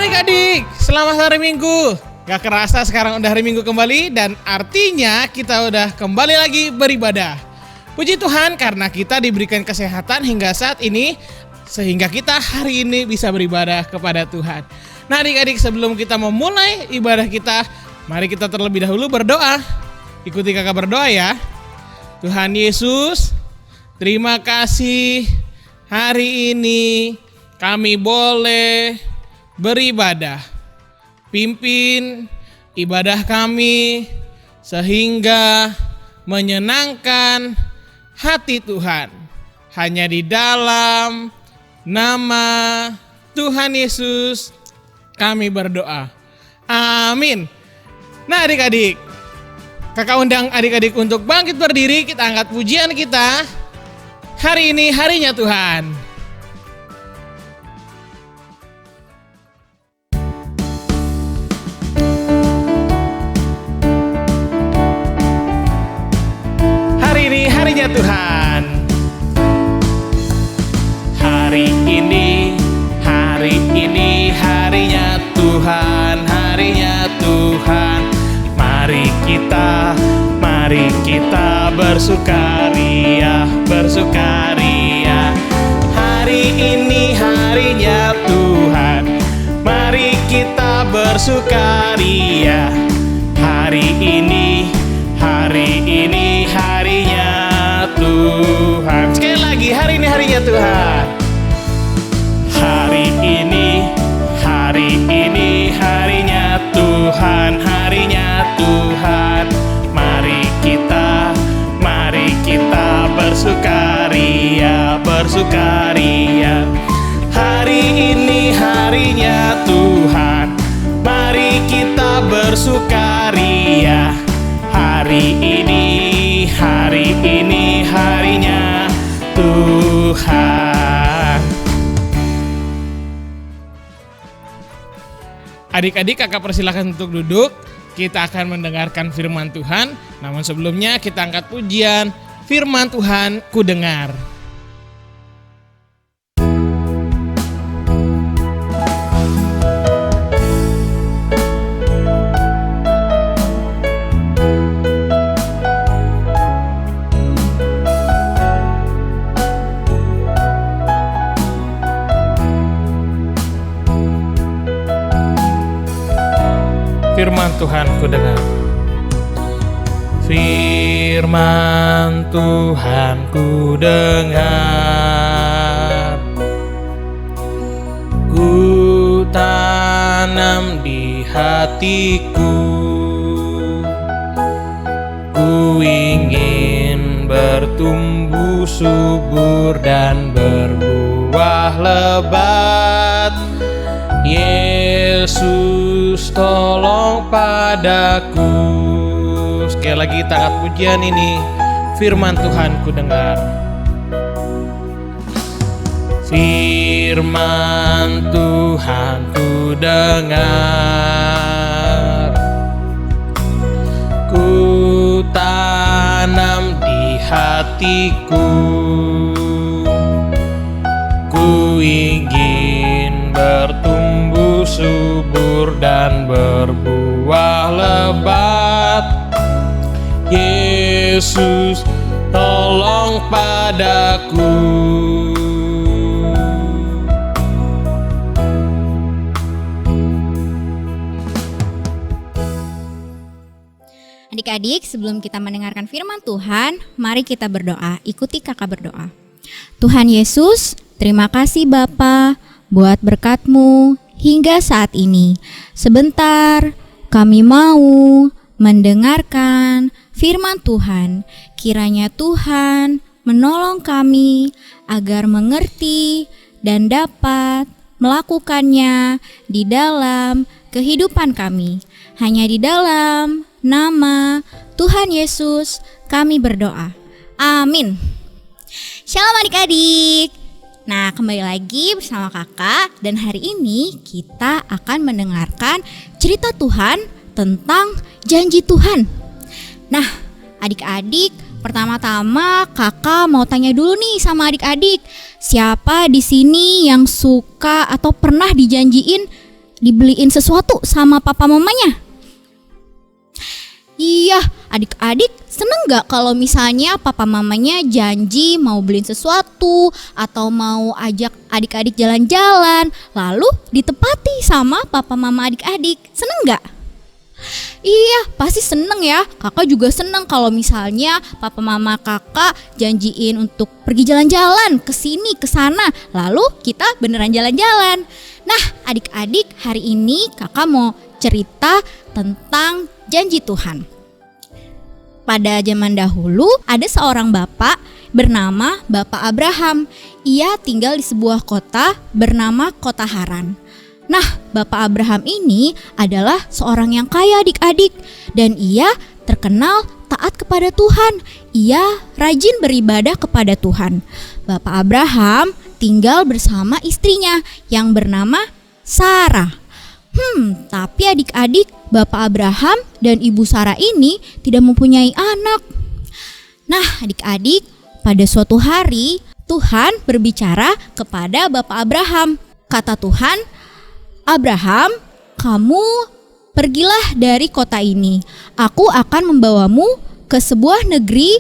adik-adik, selamat hari Minggu. Gak kerasa sekarang udah hari Minggu kembali dan artinya kita udah kembali lagi beribadah. Puji Tuhan karena kita diberikan kesehatan hingga saat ini sehingga kita hari ini bisa beribadah kepada Tuhan. Nah adik-adik, sebelum kita memulai ibadah kita, mari kita terlebih dahulu berdoa. Ikuti kakak berdoa ya. Tuhan Yesus, terima kasih hari ini kami boleh beribadah. Pimpin ibadah kami sehingga menyenangkan hati Tuhan. Hanya di dalam nama Tuhan Yesus kami berdoa. Amin. Nah adik-adik, kakak undang adik-adik untuk bangkit berdiri. Kita angkat pujian kita. Hari ini harinya Tuhan. Harinya Tuhan. Hari ini harinya Tuhan, harinya Tuhan. Mari kita bersukaria. Hari ini harinya Tuhan. Mari kita bersukaria. Hari ini harinya Tuhan. Sekali lagi, hari ini harinya Tuhan. Hari ini harinya Tuhan, harinya Tuhan. Mari kita bersukaria. Hari ini harinya Tuhan. Mari kita bersukaria. Hari ini harinya Tuhan. Adik-adik, kakak persilakan untuk duduk. Kita akan mendengarkan firman Tuhan. Namun sebelumnya kita angkat pujian firman Tuhan ku dengar. Firman Tuhan ku dengar. Firman Tuhan ku dengar. Ku tanam di hatiku. Ku ingin bertumbuh subur dan berbuah lebat. Yesus tolong padaku. Sekali lagi kita angkat pujian ini. Firman Tuhan ku dengar. Firman Tuhan ku dengar. Ku tanam di hatiku. Ku ingin bertumbuh subur dan berbuah lebat. Yesus tolong padaku. Adik-adik, sebelum kita mendengarkan firman Tuhan, mari kita berdoa. Ikuti kakak berdoa. Tuhan Yesus, terima kasih Bapa buat berkat-Mu hingga saat ini. Sebentar kami mau mendengarkan firman Tuhan. Kiranya Tuhan menolong kami agar mengerti dan dapat melakukannya di dalam kehidupan kami. Hanya di dalam nama Tuhan Yesus kami berdoa. Amin. Shalom adik-adik. Nah, kembali lagi bersama kakak dan hari ini kita akan mendengarkan cerita Tuhan tentang janji Tuhan. Nah, adik-adik, pertama-tama kakak mau tanya dulu nih sama adik-adik. Siapa di sini yang suka atau pernah dijanjiin dibeliin sesuatu sama papa mamanya? Iya, adik-adik seneng gak kalau misalnya papa mamanya janji mau beliin sesuatu atau mau ajak adik-adik jalan-jalan, lalu ditepati sama papa mama adik-adik? Seneng gak? Iya, pasti seneng ya. Kakak juga seneng kalau misalnya papa mama kakak janjiin untuk pergi jalan-jalan ke sini ke sana, lalu kita beneran jalan-jalan. Nah, adik-adik, hari ini kakak mau cerita tentang janji Tuhan. Pada zaman dahulu ada seorang bapak bernama Bapak Abraham. Ia tinggal di sebuah kota bernama Kota Haran. Nah, Bapak Abraham ini adalah seorang yang kaya adik-adik, dan ia terkenal taat kepada Tuhan. Ia rajin beribadah kepada Tuhan. Bapak Abraham tinggal bersama istrinya yang bernama Sarah. Tapi adik-adik, Bapak Abraham dan Ibu Sarah ini tidak mempunyai anak. Nah, adik-adik, pada suatu hari Tuhan berbicara kepada Bapak Abraham. Kata Tuhan, "Abraham, kamu pergilah dari kota ini. Aku akan membawamu ke sebuah negeri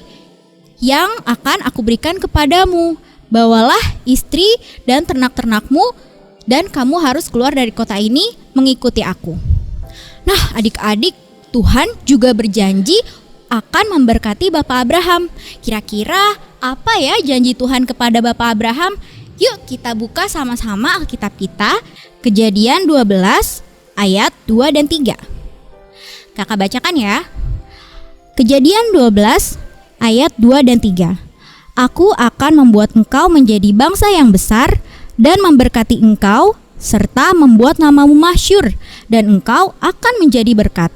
yang akan aku berikan kepadamu. Bawalah istri dan ternak-ternakmu, dan kamu harus keluar dari kota ini mengikuti aku." Nah, adik-adik, Tuhan juga berjanji akan memberkati Bapak Abraham. Kira-kira apa ya janji Tuhan kepada Bapak Abraham? Yuk kita buka sama-sama Alkitab kita, Kejadian 12 ayat 2 dan 3. Kakak bacakan ya. Kejadian 12 ayat 2 dan 3. "Aku akan membuat engkau menjadi bangsa yang besar dan memberkati engkau, serta membuat namamu masyhur, dan engkau akan menjadi berkat.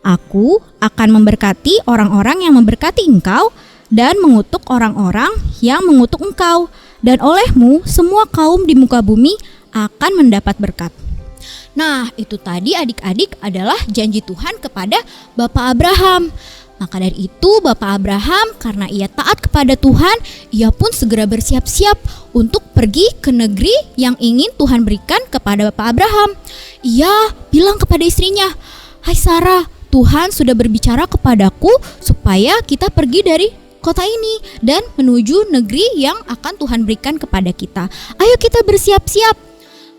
Aku akan memberkati orang-orang yang memberkati engkau, dan mengutuk orang-orang yang mengutuk engkau, dan olehmu semua kaum di muka bumi akan mendapat berkat." Nah, itu tadi adik-adik adalah janji Tuhan kepada Bapak Abraham. Maka dari itu Bapak Abraham, karena ia taat kepada Tuhan, ia pun segera bersiap-siap untuk pergi ke negeri yang ingin Tuhan berikan kepada Bapak Abraham. Ia bilang kepada istrinya, "Hai Sarah, Tuhan sudah berbicara kepadaku supaya kita pergi dari kota ini dan menuju negeri yang akan Tuhan berikan kepada kita. Ayo kita bersiap-siap."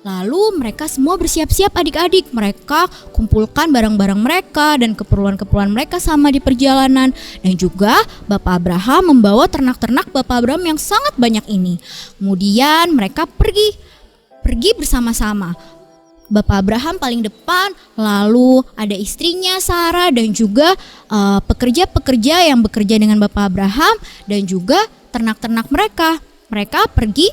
Lalu mereka semua bersiap-siap adik-adik. Mereka kumpulkan barang-barang mereka dan keperluan-keperluan mereka sama di perjalanan. Dan juga Bapak Abraham membawa ternak-ternak Bapak Abraham yang sangat banyak ini. Kemudian mereka pergi bersama-sama. Bapak Abraham paling depan, lalu ada istrinya Sarah dan juga pekerja-pekerja yang bekerja dengan Bapak Abraham dan juga ternak-ternak mereka. Mereka pergi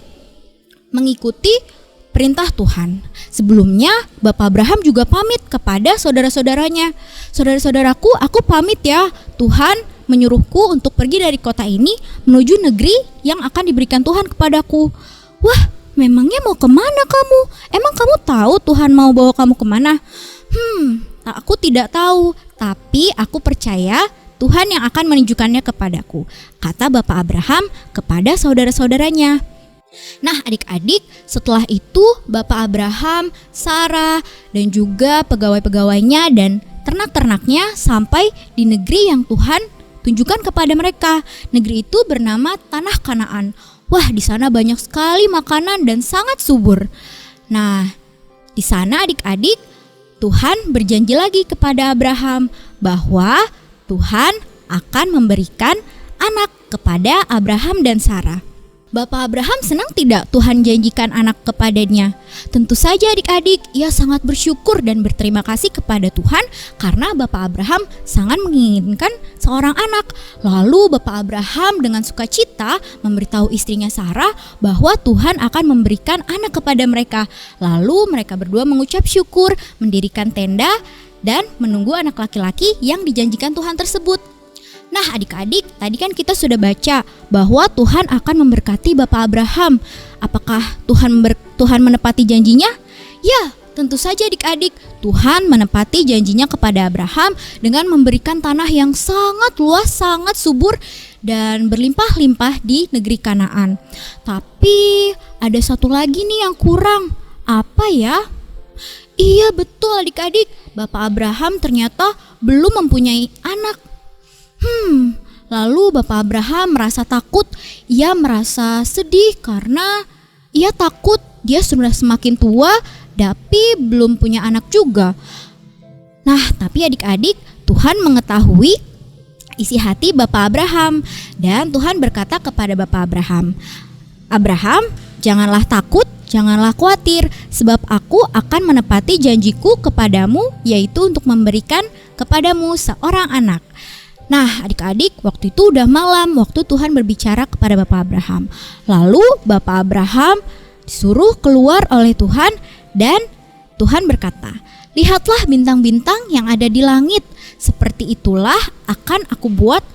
mengikuti perintah Tuhan. Sebelumnya Bapak Abraham juga pamit kepada saudara-saudaranya. "Saudara-saudaraku, aku pamit ya. Tuhan menyuruhku untuk pergi dari kota ini menuju negeri yang akan diberikan Tuhan kepadaku." "Wah, memangnya mau kemana kamu? Emang kamu tahu Tuhan mau bawa kamu kemana?" Aku tidak tahu, tapi aku percaya Tuhan yang akan menunjukkannya kepadaku," kata Bapak Abraham kepada saudara-saudaranya. Nah, adik-adik, setelah itu Bapak Abraham, Sarah, dan juga pegawai-pegawainya dan ternak-ternaknya sampai di negeri yang Tuhan tunjukkan kepada mereka. Negeri itu bernama Tanah Kanaan. Wah, di sana banyak sekali makanan dan sangat subur. Nah, di sana adik-adik, Tuhan berjanji lagi kepada Abraham bahwa Tuhan akan memberikan anak kepada Abraham dan Sarah. Bapak Abraham senang tidak Tuhan janjikan anak kepadanya? Tentu saja adik-adik, ia sangat bersyukur dan berterima kasih kepada Tuhan karena Bapak Abraham sangat menginginkan seorang anak. Lalu Bapak Abraham dengan sukacita memberitahu istrinya Sarah bahwa Tuhan akan memberikan anak kepada mereka. Lalu mereka berdua mengucap syukur, mendirikan tenda, dan menunggu anak laki-laki yang dijanjikan Tuhan tersebut. Nah, adik-adik, tadi kan kita sudah baca bahwa Tuhan akan memberkati Bapak Abraham. Apakah Tuhan menepati janjinya? Ya, tentu saja adik-adik, Tuhan menepati janjinya kepada Abraham dengan memberikan tanah yang sangat luas, sangat subur dan berlimpah-limpah di negeri Kanaan. Tapi ada satu lagi nih yang kurang. Apa ya? Iya betul adik-adik, Bapak Abraham ternyata belum mempunyai anak. Lalu Bapak Abraham merasa takut, ia merasa sedih karena ia takut dia sudah semakin tua tapi belum punya anak juga. Nah, tapi adik-adik, Tuhan mengetahui isi hati Bapak Abraham dan Tuhan berkata kepada Bapak Abraham, "Abraham, janganlah takut, janganlah khawatir, sebab aku akan menepati janjiku kepadamu, yaitu untuk memberikan kepadamu seorang anak." Nah, adik-adik, waktu itu udah malam, waktu Tuhan berbicara kepada Bapak Abraham. Lalu Bapak Abraham disuruh keluar oleh Tuhan dan Tuhan berkata, "Lihatlah bintang-bintang yang ada di langit, seperti itulah akan aku buat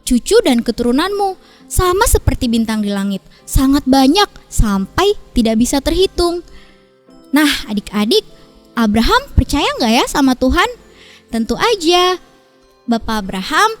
cucu dan keturunanmu, sama seperti bintang di langit, sangat banyak sampai tidak bisa terhitung." Nah, adik-adik, Abraham percaya nggak ya sama Tuhan? Tentu aja. Bapak Abraham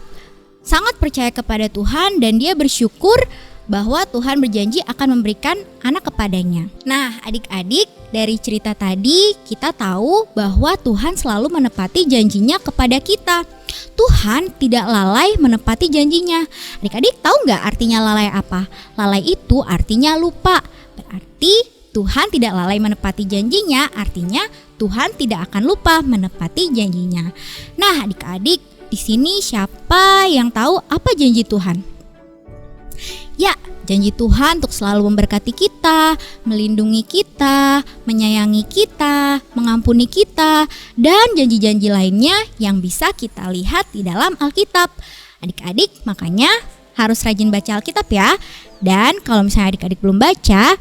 sangat percaya kepada Tuhan dan dia bersyukur bahwa Tuhan berjanji akan memberikan anak kepadanya. Nah, adik-adik, dari cerita tadi kita tahu bahwa Tuhan selalu menepati janjinya kepada kita. Tuhan tidak lalai menepati janjinya. Adik-adik tahu nggak artinya lalai apa? Lalai itu artinya lupa. Berarti Tuhan tidak lalai menepati janjinya, artinya Tuhan tidak akan lupa menepati janjinya. Nah, adik-adik, di sini siapa yang tahu apa janji Tuhan? Ya, janji Tuhan untuk selalu memberkati kita, melindungi kita, menyayangi kita, mengampuni kita, dan janji-janji lainnya yang bisa kita lihat di dalam Alkitab. Adik-adik, makanya harus rajin baca Alkitab ya. Dan kalau misalnya adik-adik belum baca,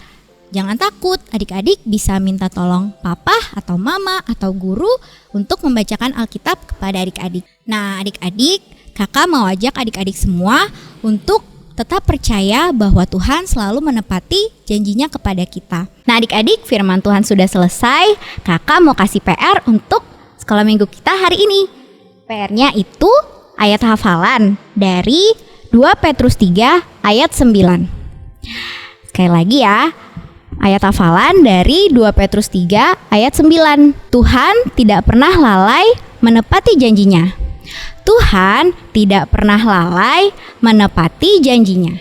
jangan takut, adik-adik bisa minta tolong papa atau mama atau guru untuk membacakan Alkitab kepada adik-adik. Nah, adik-adik, kakak mau ajak adik-adik semua untuk tetap percaya bahwa Tuhan selalu menepati janjinya kepada kita. Nah, adik-adik, firman Tuhan sudah selesai. Kakak mau kasih PR untuk sekolah minggu kita hari ini. PR-nya itu ayat hafalan dari 2 Petrus 3 ayat 9. Sekali lagi ya. Ayat hafalan dari 2 Petrus 3 ayat 9. Tuhan tidak pernah lalai menepati janjinya. Tuhan tidak pernah lalai menepati janjinya.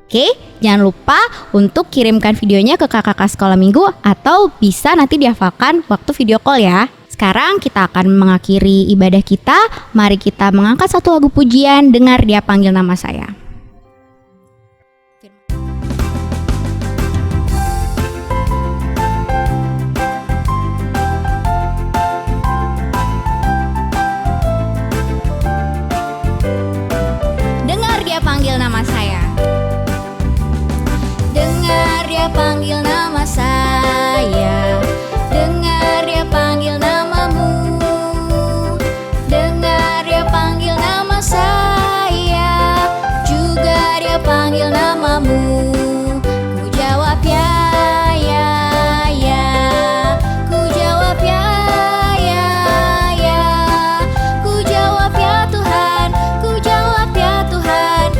Oke, jangan lupa untuk kirimkan videonya ke kakak sekolah minggu atau bisa nanti dihafalkan waktu video call ya. Sekarang kita akan mengakhiri ibadah kita. Mari kita mengangkat satu lagu pujian, Dengar Dia Panggil Nama Saya. Panggil nama saya. Dengar Dia panggil nama saya. Dengar Dia panggil namamu. Dengar Dia panggil nama saya. Juga Dia panggil namamu. Ku jawab ya, ya, ya. Ku jawab ya, ya, ya. Ku jawab ya Tuhan. Ku jawab ya Tuhan.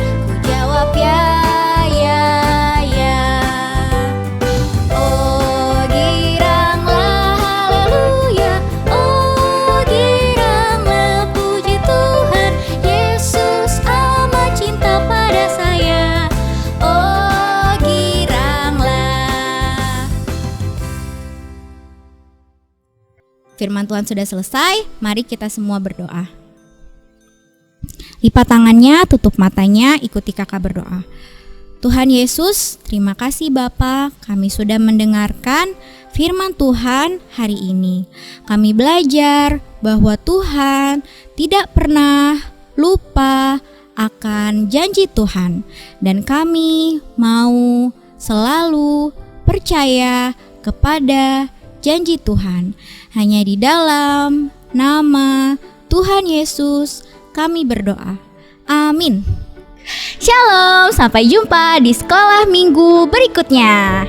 Ya, ya, ya. Oh, giranglah haleluya. Oh, giranglah puji Tuhan. Yesus amat cinta pada saya. Oh, giranglah. Firman Tuhan sudah selesai. Mari kita semua berdoa. Lipat tangannya, tutup matanya, ikuti kakak berdoa. Tuhan Yesus, terima kasih Bapa, kami sudah mendengarkan firman Tuhan hari ini. Kami belajar bahwa Tuhan tidak pernah lupa akan janji Tuhan. Dan kami mau selalu percaya kepada janji Tuhan. Hanya di dalam nama Tuhan Yesus kami berdoa. Amin. Shalom, sampai jumpa di sekolah minggu berikutnya.